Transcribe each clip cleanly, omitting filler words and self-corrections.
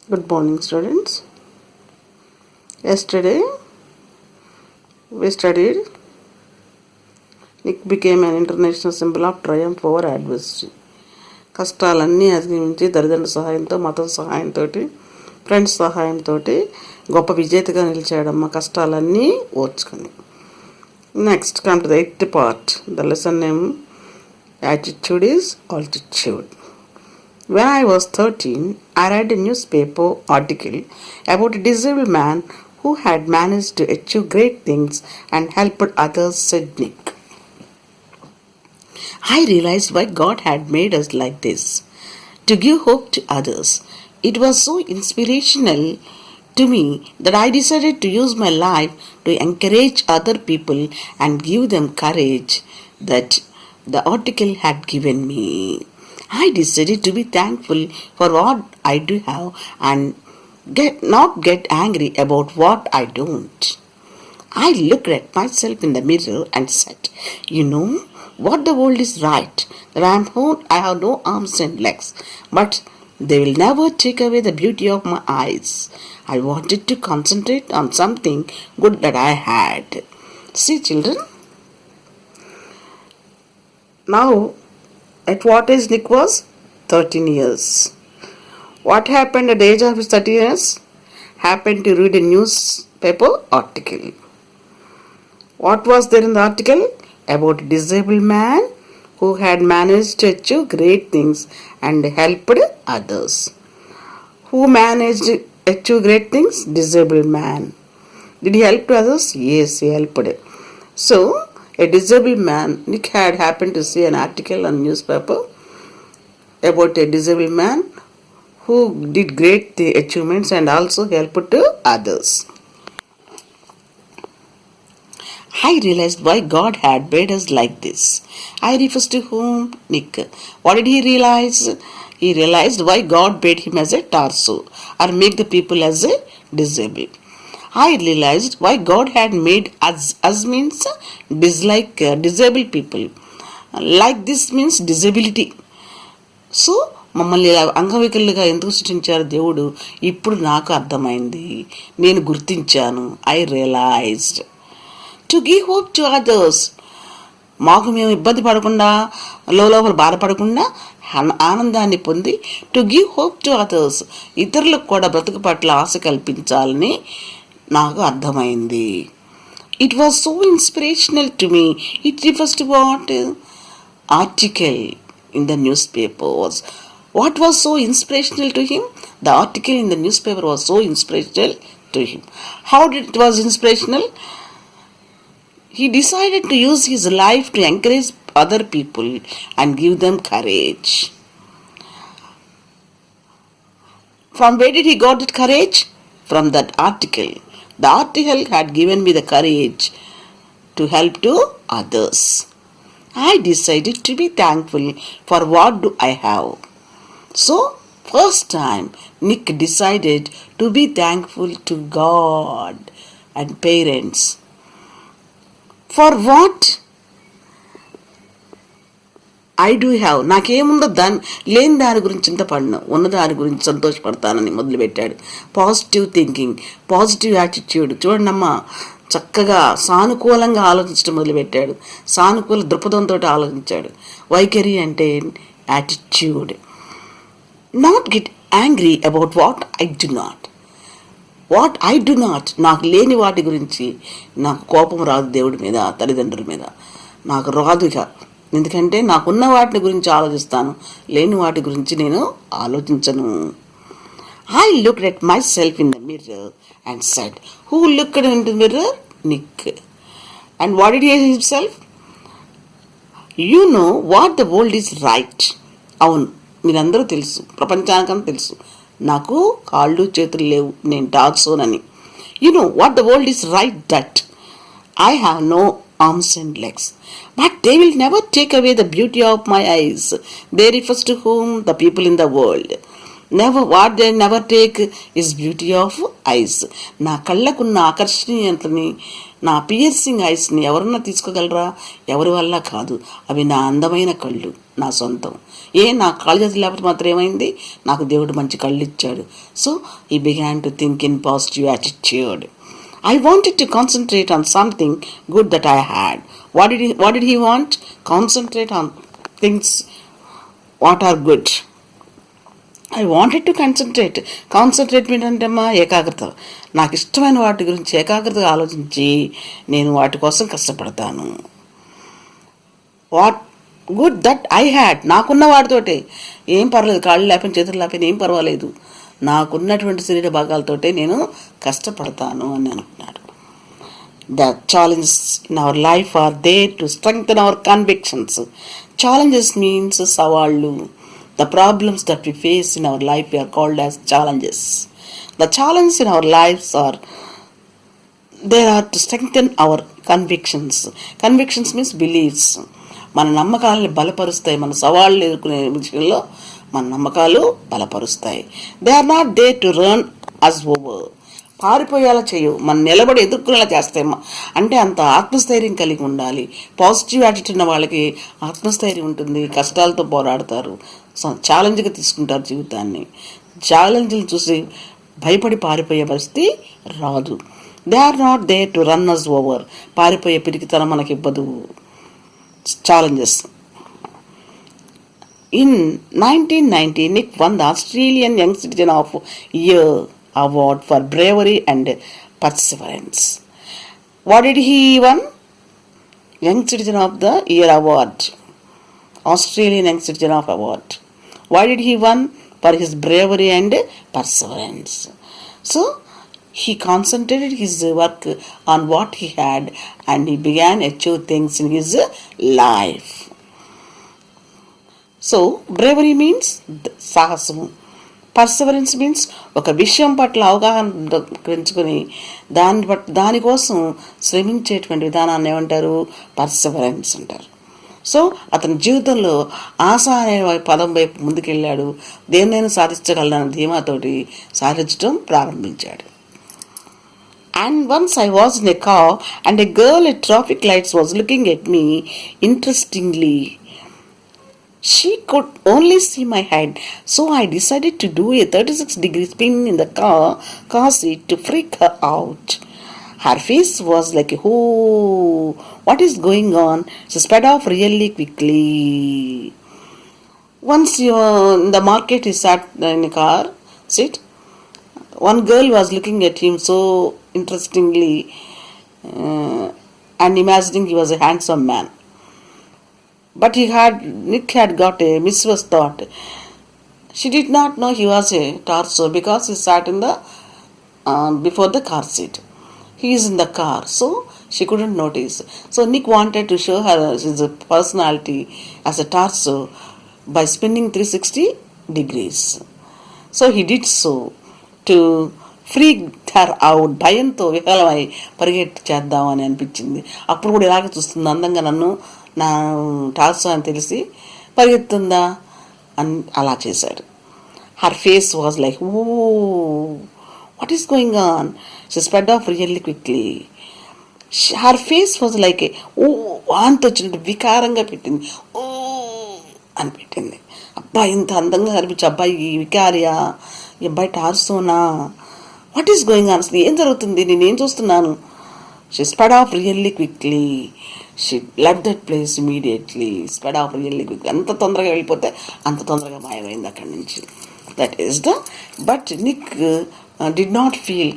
Good morning, students. Yesterday we studied Nick became an international symbol of triumph over adversity. కష్టాలన్నీ అధిగమించి తల్లిదండ్రుల సహాయంతో మతం సహాయంతో ఫ్రెండ్స్ సహాయంతో గొప్ప విజేతగా నిలిచాడమ్మ కష్టాలన్నీ ఓర్చుకొని. Next come to the eighth part. The lesson name attitude is altitude. When I was 13, I read a newspaper article about a disabled man who had managed to achieve great things and helped others, said Nick. I realized why God had made us like this, to give hope to others. It was so inspirational to me that I decided to use my life to encourage other people and give them courage that the article had given me. I decided to be thankful for what I do have and not get angry about what I don't. I looked at myself in the mirror and said, you know what, the world is right, that I have no arms and legs, but they will never take away the beauty of my eyes. I wanted to concentrate on something good that I had. See, children, now at what age Nick was? 13 years. What happened at the age of his 13 years? Happened to read a newspaper article. What was there in the article? About a disabled man who had managed to achieve great things and helped others. Who managed to achieve great things? Disabled man. Did he help to others? Yes, he helped. So, a disabled man, Nick had happened to see an article on newspaper about a disabled man who did great achievements and also helped to others. I realized why God had made us like this. I refers to whom? Nick. What did he realize? He realized why God made him as a torso or make the people as a disabled. I realized why God had made us means disabled people. Like this means disability. So మమ్మల్ని ఇలా అంగవికలుగా ఎందుకు సృష్టించారు దేవుడు ఇప్పుడు నాకు అర్థమైంది, నేను గుర్తించాను. I realised to give hope to others. మాకు మేము ఇబ్బంది పడకుండా లోపల బాధపడకుండా ఆనందాన్ని పొంది to give hope to others, ఇతరులకు కూడా బ్రతుకు పట్ల ఆశ కల్పించాలని నాకు అర్థమైంది. It was so inspirational to me. It refers to what? Article in the newspaper was. What was so inspirational to him? The article in the newspaper was so inspirational to him. How did it was inspirational? He decided to use his life to encourage other people and give them courage. From where did he got that courage? From that article. The article had given me the courage to help to others. I decided to be thankful for what do I have. So, first time Nick decided to be thankful to God and parents. For what? I do have. నాకేముందో లేని దాని గురించి చింతపడను, ఉన్న దాని గురించి సంతోషపడతానని మొదలుపెట్టాడు. Positive thinking, positive attitude. చూడండమ్మా, చక్కగా సానుకూలంగా ఆలోచించడం మొదలుపెట్టాడు. సానుకూల దృక్పథంతో ఆలోచించాడు. వైఖరి అంటే attitude. Not get angry about what I do not. What I do not, నాకు లేని వాటి గురించి నాకు కోపం రాదు. దేవుడి మీద, తల్లిదండ్రుల మీద నాకు రాదుగా. ఎందుకంటే నాకున్న వాటి గురించి ఆలోచిస్తాను, లేని వాటి గురించి నేను ఆలోచించను. I looked at myself in the mirror and said, who looked into the mirror? Nick. And what did he say himself? You know what, the world is right. అవును, మీరందరూ తెలుసు, ప్రపంచానికన్నా తెలుసు, నాకు కాళ్ళు చేతులు లేవు, నేను టార్సోనని. You know what, the world is right, that I have no arms and legs, but they will never take away the beauty of my eyes. They refers to whom? The people in the world. Never take is beauty of ice. నా కళ్ళకున్న ఆకర్షణీయతని, నా piercing ఐస్ని ఎవరన్నా తీసుకోగలరా? ఎవరి వల్ల కాదు. అవి నా అందమైన కళ్ళు, నా సొంతం. నా కాళ్ళు చేతులు లేకపోతే మాత్రం ఏమైంది? నాకు దేవుడు మంచి కళ్ళు ఇచ్చాడు. సో ఈ began to think in positive attitude. I wanted to concentrate on something good that I had. What did he want? Concentrate on things what are good. I wanted to concentrate. Concentrate అంటే అమ్మా ఏకాగ్రత. నాకు ఇష్టమైన వాటి గురించి ఏకాగ్రతగా ఆలోచించి నేను వాటి కోసం కష్టపడతాను. What good that I had. నాకున్న వాటితోటే ఏం పర్వాలేదు, కాళ్ళు లేకపోయినా చేతులు లేకపోయినా ఏం పర్వాలేదు, నాకున్నటువంటి శరీర భాగాలతోటే నేను కష్టపడతాను అని అనుకున్నాడు. The challenges in our life are there to strengthen our convictions. Challenges means సవాళ్ళు. The problems that we face in our life are called as challenges. The challenges in our lives are there are to strengthen our convictions. Convictions means beliefs. మన నమ్మకాలని బలపరుస్తాయి. మన సవాళ్ళు ఎదుర్కొనే విషయంలో మన నమ్మకాలు బలపరుస్తాయి. They are not they to run us over. పారిపోయేలా చేయవు, మన నిలబడి ఎదుర్కొనేలా చేస్తాయి. అంటే అంత ఆత్మస్థైర్యం కలిగి ఉండాలి. పాజిటివ్ యాటిట్యూడ్ ఉన్న వాళ్ళకి ఆత్మస్థైర్యం ఉంటుంది, కష్టాలతో పోరాడతారు, ఛాలెంజ్గా తీసుకుంటారు జీవితాన్ని. ఛాలెంజ్లు చూసి భయపడి పారిపోయే పరిస్థితి రాదు. They are not they to run us over. పారిపోయే పిరికితనం మనకి ఇవ్వదు challenges. In 1990, Nick won the Australian Young Citizen of Year award for bravery and perseverance. What did he won? Young Citizen of the Year award. Australian Young Citizen of Award. Why did he won? For his bravery and perseverance. So he concentrated his work on what he had and he began to achieve things in his life. So bravery means సాహసము. Perseverance means ఒక విషయం పట్ల అవగాహన పెంచుకొని దానికోసం శ్రమించేటువంటి విధానాన్ని ఏమంటారు? Perseverance అంటారు. సో అతని జీవితంలో ఆశ అనే పదం వైపు ముందుకెళ్ళాడు. దేన్నైనా సాధించగలనన్న ధీమాతోటి సాధించడం ప్రారంభించాడు. And once I was in a car and a girl at traffic lights was looking at me interestingly. She could only see my head, so I decided to do a 36-degree spin in the car seat to freak her out. Her face was like, oh, what is going on? She sped off really quickly. Once in the market, he sat in a car seat. One girl was looking at him so interestingly and imagining he was a handsome man. But Nick had got a mischievous thought. She did not know he was a torso because he sat in the before the car seat. He is in the car, so she couldn't notice. So Nick wanted to show her his personality as a torso by spinning 360 degrees. So he did so to freak her out. భయంతో విహలమై పరిగెట్టి చేద్దామని అనిపించింది. అప్పుడు కూడా ఇలాగే చూస్తుంది, అందంగా నన్ను నా టార్సో అని తెలిసి పరిగెత్తుందా అని అలా చేశాడు. Her face was like, oh what is going on? She spread off really quickly. Her face was like oh వాంతి వచ్చినట్టు వికారంగా పెట్టింది. ఓ అని పెట్టింది. అబ్బాయి ఇంత అందంగా కనిపించి, అబ్బాయి ఈ వికారియా, ఈ అబ్బాయి టార్సోనా, వాట్ ఈస్ గోయింగ్ ఆన్? అసలు ఏం జరుగుతుంది, నేనేం చూస్తున్నాను? She spread off really quickly. She left that place immediately. Sped off really quickly. అంత తొందరగా వెళ్ళిపోతే అంత తొందరగా మాయమైంది అక్కడి నుంచి. That is the. But Nick did not feel.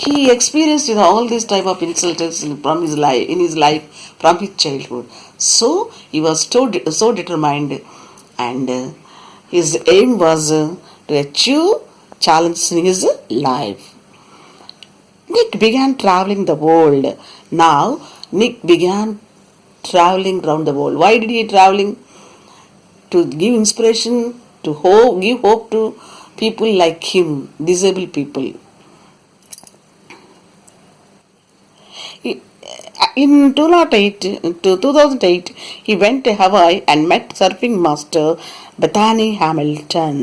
He experienced all these type of insults from his life, in his life, from his childhood. So he was so determined, and his aim was to achieve challenges in his life. Nick began traveling the world. Now Nick began traveling around the world. Why did he traveling? To give inspiration, to give hope to people like him, disabled people. In 2008, he went to Hawaii and met surfing master Bethany Hamilton.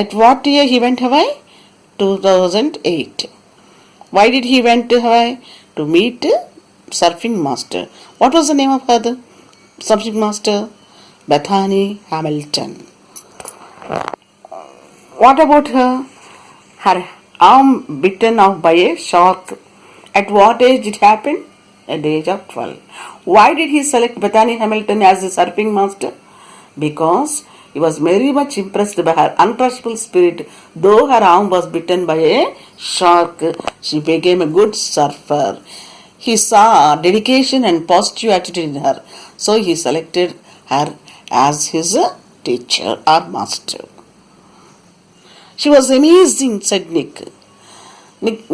At what year he went Hawaii? 2008. Why did he went to Hawaii? To meet surfing master. What was the name of her surfing master? Bethany Hamilton. What about her? Her arm bitten off by a shark. At what age it happened? At the age of 12. Why did he select Bethany Hamilton as the surfing master? Because he was very much impressed by her untouchable spirit. Though her arm was bitten by a shark, she became a good surfer. He saw dedication and positive attitude in her, so he selected her as his teacher or master. She was amazing, said Nick.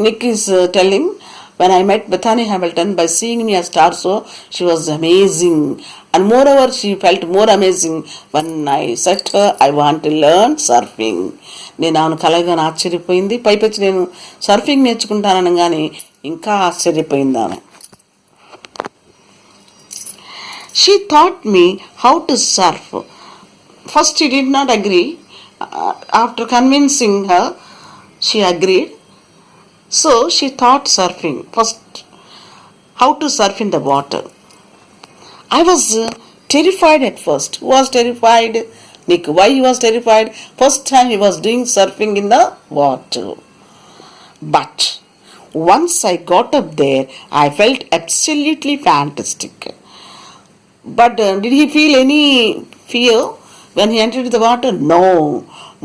Nick is telling, when I met Bethany Hamilton, by seeing me as star show, she was amazing. And moreover, she felt more amazing when I said to her, I want to learn surfing. నేను ఆమెను కలగానే ఆశ్చర్యపోయింది. పైపెచ్చి నేను surfing నేర్చుకుంటాననగానే ఇంకా ఆశ్చర్యపోయింది ఆమె. She taught me how to surf. First she did not agree. After convincing her, she agreed. So she taught surfing. First, how to surf in the water. I was terrified at first. Who was terrified? Nick. Why he was terrified? First time he was doing surfing in the water. But once I got up there, I felt absolutely fantastic. But did he feel any fear when he entered the water? No.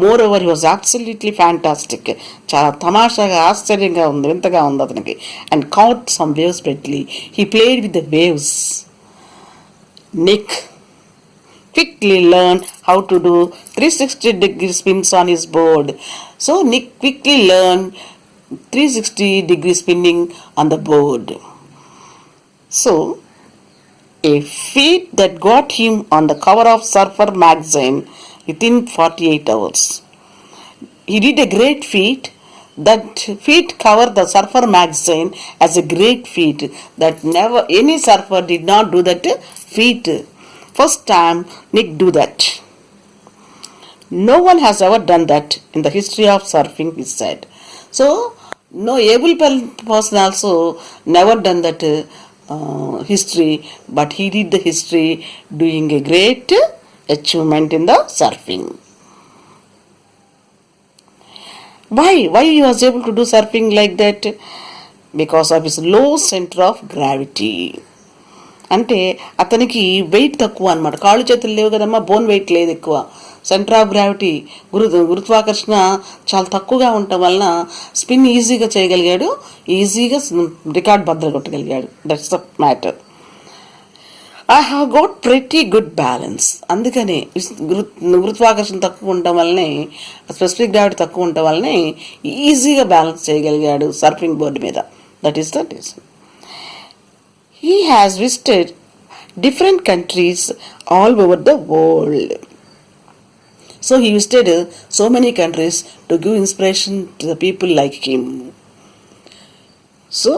Moreover, he was absolutely fantastic. చాలా తమాషాగా ఆశ్చర్యంగా ఉంది, వింతగా ఉంది అతనికి. And caught some waves spreadly. He played with the waves. Nick quickly learned how to do 360-degree spins on his board. So Nick quickly learned 360-degree spinning on the board. So, a feat that got him on the cover of Surfer magazine within 48 hours. He did a great feat. That feat covered the Surfer magazine as a great feat that never any surfer did not do that feat. First time Nick do that. No one has ever done that in the history of surfing, he said. So no able person also never done that history, but he did the history doing a great achievement in the surfing. Why he was able to do surfing like that? Because of his low center of gravity. అంటే అతనికి wait తక్కువ అనమాట. కాళ్ళు చేతులు లేవు కదమ్మా, bone weight లేదు ఎక్కువ. సెంటర్ ఆఫ్ గ్రావిటీ గురుత్వాకర్షణ చాలా తక్కువగా ఉండటం వలన స్పిన్ ఈజీగా చేయగలిగాడు, ఈజీగా రికార్డ్ బద్దలు కొట్టగలిగాడు. That's the matter. I have got pretty good balance. అందుకనే గురుత్వాకర్షణ తక్కువ ఉండటం వల్లనే, స్పెసిఫిక్ గ్రావిటీ తక్కువ ఉండటం వల్లనే ఈజీగా బ్యాలెన్స్ చేయగలిగాడు సర్ఫింగ్ బోర్డు మీద. That is the reason. He has visited different countries all over the world. So he visited so many countries to give inspiration to the people like him. So